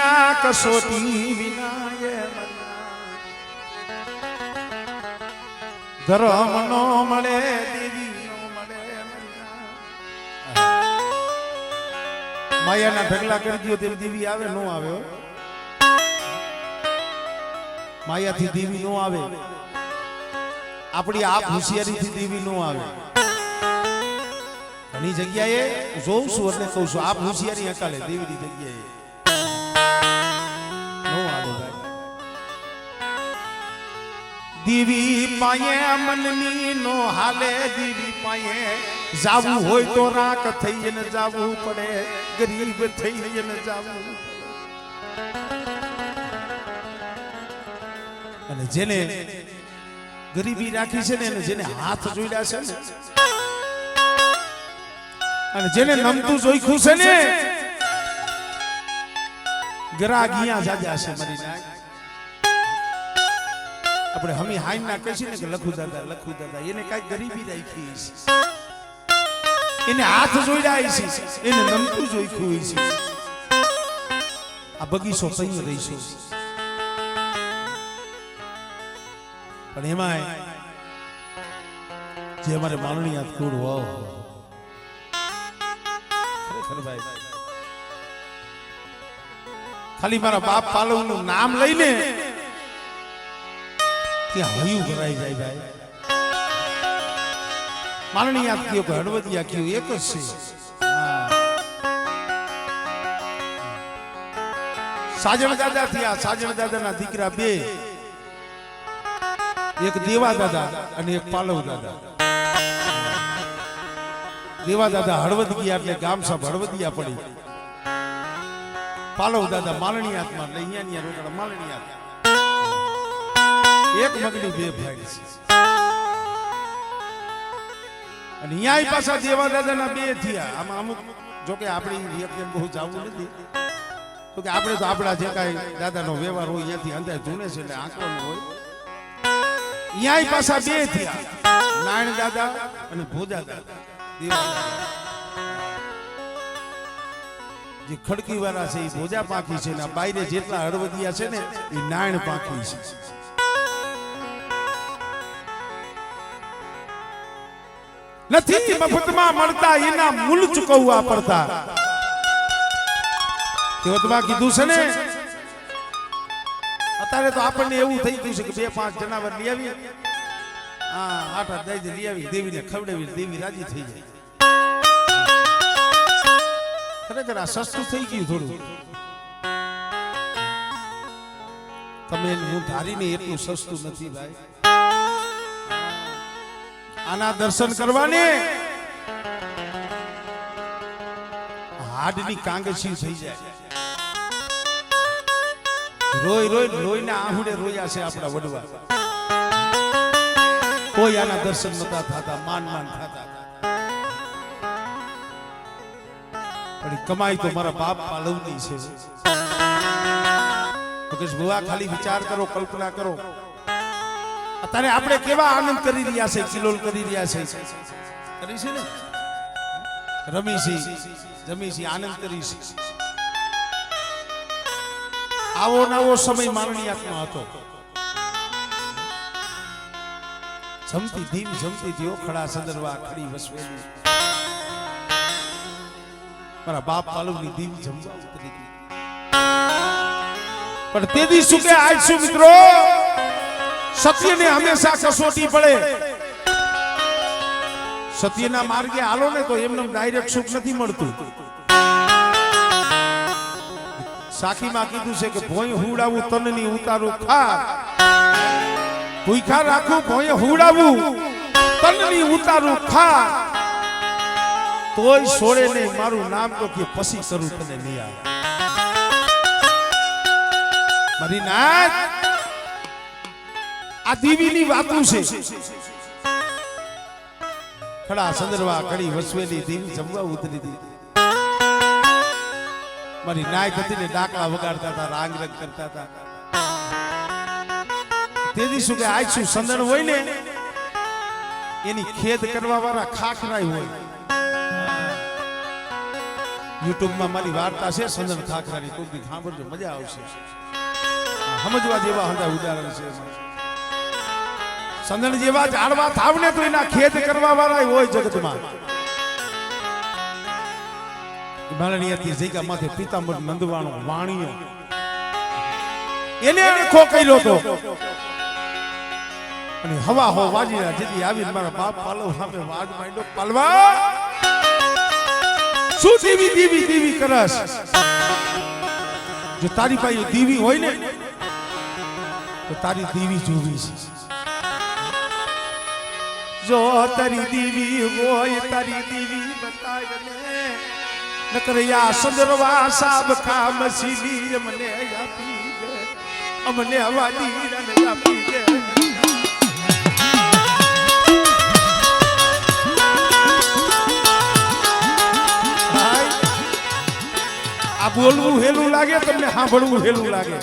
વિના કસોટી વિના ધર્મ નો મળે દેવી નો મળે માયાના ઢગલા કરી દો તેમ દેવી આવે નો આવે માયાથી દેવી નો આવે આપણી આપ હોશિયારીથી દેવી નો આવે ઘણી જગ્યાએ જોઉં છું એટલે કહું છું આપ હોશિયારી હકાલે દેવીની જગ્યાએ નો આવે ભાઈ દેવી પાયે મનની નો હાલે દેવી પાયે જાવું હોય તો રાખ થઈને જાવું પડે ગરીબ થઈને જાવું અને જેને ગરીબી રાખી છે ને અને જેને હાથ જોડ્યા છે ને અને જેને નમતું જોઈખું છે ને ગરાગિયા જાજા છે મારી નાય આપણે હમી હાઈ ના કહીએ ને કે લખુ દાદા એને કઈ ગરીબી રાખી છે એને હાથ જોડ્યા છે એને નમતું જોઈખું છે આ બગીચો તઈ રહીશું પણ એમાં જે અમારે માનણી યાદ કુડ વાવ ખરેખર ભાઈ ખાલી મારા બાપ પાલવ નું નામ લઈને ત્યાં હયું ભરાઈ જાય ભાઈ માનણી યાદ કયો કે હળવદિયા કયો એક જ છે સાજણ દાદા થયા સાજણ દાદાના દીકરા બે એક દેવા દાદા અને એક પાલવ દાદા દેવા દાદા હળવદ ગયા એટલે ગામ સાહેબ હળવદિયા પડી પાલવ દાદા માલણીયાતમાં એટલે અહીંયા રોકડા માલણીયાત એક મગની બે ભાઈ છે અને અહીંયા પાછા દેવા દાદાના બે થયા આમાં અમુક જોકે આપણી બહુ જવું નથી તો કે આપણે તો આપણા જે કાંઈ દાદાનો વ્યવહાર હોય અહીંયાથી અંદાજ ધૂણે છે એટલે આંકવાનું હોય અહીંયા પાછા બે થયા નારાયણ દાદા અને ભોજા દાદા જે ખડકી વાળા છે એ ભોજા પાંખી છે ને બાયરે જેટલા હળવદિયા છે ને એ નારાયણ પાંખી છે નથી મફતમાં મળતા એના મૂલ ચૂકવવા પડતા તેવતમાં કીધું છે ને અત્યારે તો આપણને એવું થઈ ગયું છે કે 2-5 જનાવર લઈ આવી હા 8-8 દઈ લઈ આવી દેવીને ખવડાવી દેવી રાજી થઈ જાય ખરેખર આ સસ્તું થઈ ગયું થોડું તમે હું ધારીને એટલું સસ્તું નથી ભાઈ આના દર્શન કરવાને હાડની કાંગસી થઈ જાય રોય લોહીના આહુડે રોયા છે આપણા વડવા કોઈ આના દર્શન નતા થતા માન થતા પણ કમાઈ તો મારા બાપ પાલવની છે મુકેશ બુઆ ખાલી વિચાર કરો કલ્પના કરો અત્યારે આપણે કેવા આનંદ કરી રહ્યા છે કિલોલ કરી રહ્યા છે કરી છે ને રમીશી જમીશી આનંદ કરીશી આવો નવો સમય માનણીયાતમાં હતો જમતી ધીમ જમતી થયો ખડા સંદરવા ખડી વસવેલી મારા બાપ પાલવની ધીમ જમવા ઉતરી ગઈ પણ તેદી શું કે આજ શું મિત્રો સત્યને હંમેશા કસોટી પડે સત્યના માર્ગે હાલો ને તો એમને ડાયરેક્ટ સુખ નથી મળતું સાખીમાં કીધું છે કે ભોય હુડાવું તનની ઉતારું ખા ભૂખા રાખું ભોય હુડાવું તનની ઉતારું ખા તોય છોડે નહીં મારું નામ તો કે પછી કરું તને નિયા મારી નાથ આ દેવીની વાતું છે ખડા સંદરવા કડી વસવેલી દેવી જમવા ઉતરી હતી મારી નાય હતી ને ડાકલા વગાડતા હતા રાંગ રંગ કરતા હતા તેથી શું કે આજ શું સંદણ હોય ને એની ખેદ કરવા વાળા ખાખરાય હોય યુટ્યુબમાં મારી વાર્તા છે સંદન ખાખરાની, કોઈ દી સાંભળજો, મજા આવશે. સમજવા જેવા હંધા ઉદાહરણ છે. સંદન જેવા ઝાડવા થાવને તો એના ખેત કરવા વાળા હોય જગતમાં. મારણીયાથી જગ્યા માથે પિતાંબર નંદવાણો વાણીઓ એને આખો કર્યો તો, અને હવા હો વાજી જેથી આવીને મારા બાપ પાલવ સામે વાજ માંડ્યો, પાલવા શું દીવી દીવી દીવી કરસ? જો તારી પાસે દીવી હોય ને તો તારી દીવી જોવી છે. જો તારી દીવી હોય તારી દીવી બતાવે ને, નકર યા સંદરવા સાબ કામ સીલી મને આપી દે, અમને હવાની રને આપી દે. આ બોલવું હેલું લાગે તમને, સાંભળવું હેલું લાગે,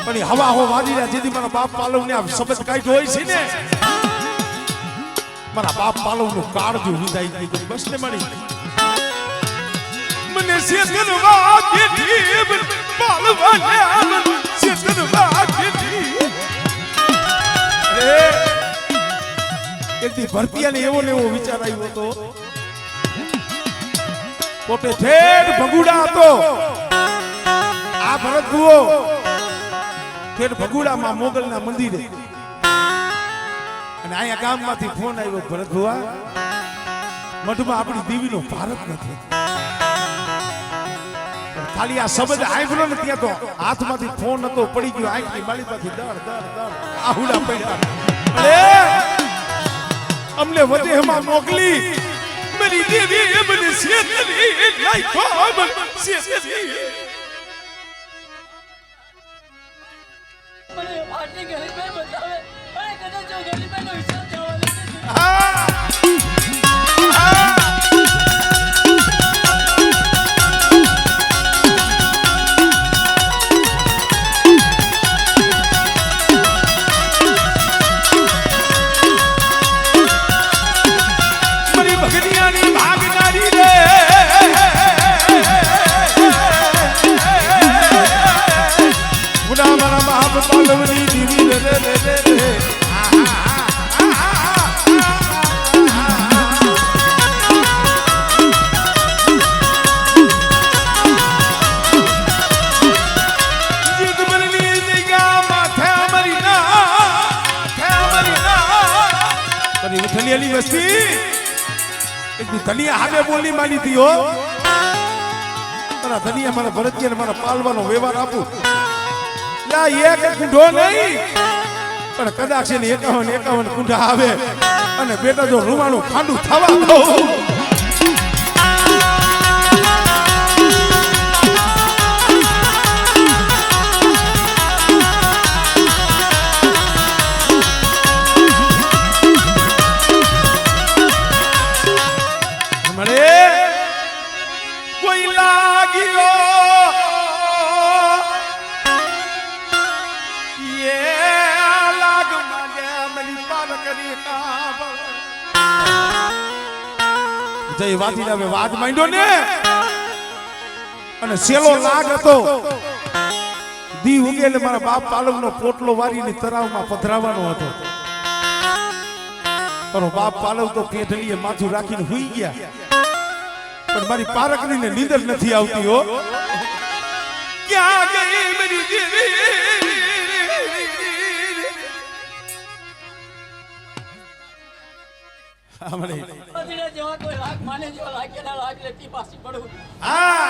પણ હવા હો વાજી રહ્યા. જેથી મારા બાપ પાલવ ને આ શબ્દ કાઢ્યો હોય છે ને, મારા બાપ પાલવ નું કાળજું વિદાય ગયું. બસ ને મળી મને શેતનવા કેઠી પાલવાને આનંદ શેતનવા કેઠી. એકથી ભરતિયાને એવો ને એવો વિચાર આવ્યો હતો. પોતે ઠેઠ ભગુડા હતો આ ભરત ભુવો, ઠેઠ ભગુડામાં મોગલના મંદિરે. અને અહીંયા ગામમાંથી ફોન આવ્યો, ભરત ભુવા મઠમાં આપણી દેવીનો ભારત નથી. ખાલી આ શબ્દ આવ્યો ને ત્યાં તો હાથમાંથી ફોન હતો પડી ગયો, આંખની માળીમાંથી દર દર દર આહુડા પડ્યા. અમને વદેહમાં મોકલી मेरी देवी મને શેતરી લાઈકો શેતરી. મને આટલી ગરીબ મે બતાવે, અને કદાચ જો ગરીબ નો હિસાબ દેવા લે. પાલવની દીવી રે રે રે રે. જીત બનલી જગ્યા માથે અમારી ના, માથે અમારી ના. તને ઉઠલી અલી વસ્તી એક ધનિયા હામે બોલી માની હતી હો. તારા ધનિયા મારા ભરતજીને મારા પાલવાનો વ્યવહાર આપું. એક કુંઢો નહીં પણ કદાચ એને 51 કુંઢા આવે અને બેટા જો રૂમાનું ખાંડું થવા દો. કોઈ લાગ્યો જય વાતીને હવે વાદ માંડ્યો ને, અને સેલો લાગ હતો. દી ઉગેલે મારા બાપ પાલવનો પોટલો વારીને તરાવમાં પધરાવવાનો હતો. પણ બાપ પાલવ તો પેઢલીએ માથું રાખીને હુઈ ગયા. પણ મારી પારકરીને નીંદર નથી આવતી હો. ક્યાં ગઈ મારી દેવી? અધીરા જેવા કોઈ લાગ માને જેવા લાગેલા લાગ લેતી પાછી પડું. હા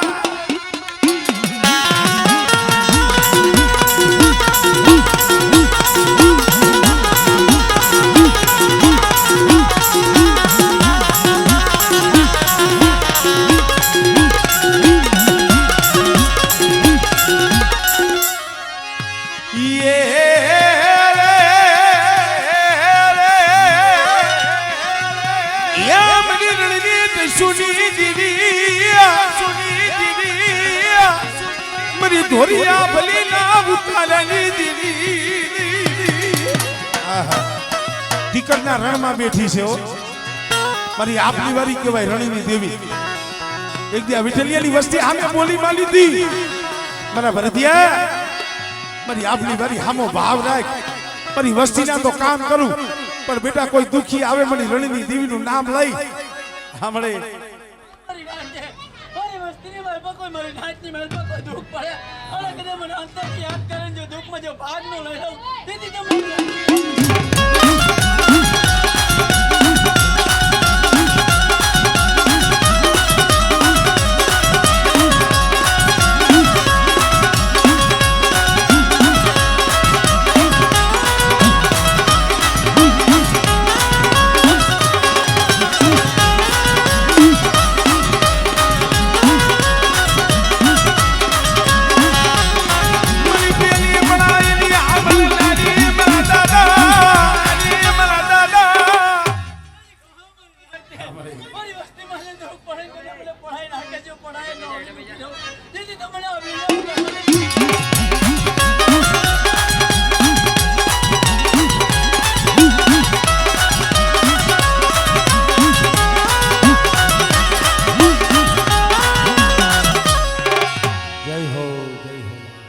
ધોરિયા ભલી ના ઉતારણી દીવી. ટીકરના રણમાં બેઠી છે હો. મારી આપની વારી કહેવાય રણીની દેવી. એક દી આ વિઠલિયાની વસ્તી આમે બોલી માં લીધી મારા ભરતિયા મારી આપની વારી હામો ભાવ રાખ મારી વસ્તીના તો કામ કરું પણ બેટા કોઈ દુખી આવે મારી રણની દેવીનું નામ લઈ સાંભળે મારી વાત છે મારી વસ્તીની માલમાં કોઈ મારી નાચની માલમાં કોઈ દુઃખ પડે અને કદાચ મને અંતરથી યાદ કરે જો દુઃખમાં જો ભાગ ન લઈ લઉં તેથી તો મારી વસ્તી માં દુઃખ પડે કોઈ મને પઢાઈ નાખે જો પઢાઈ ન તેથી તો મને આવી જય હો જય હો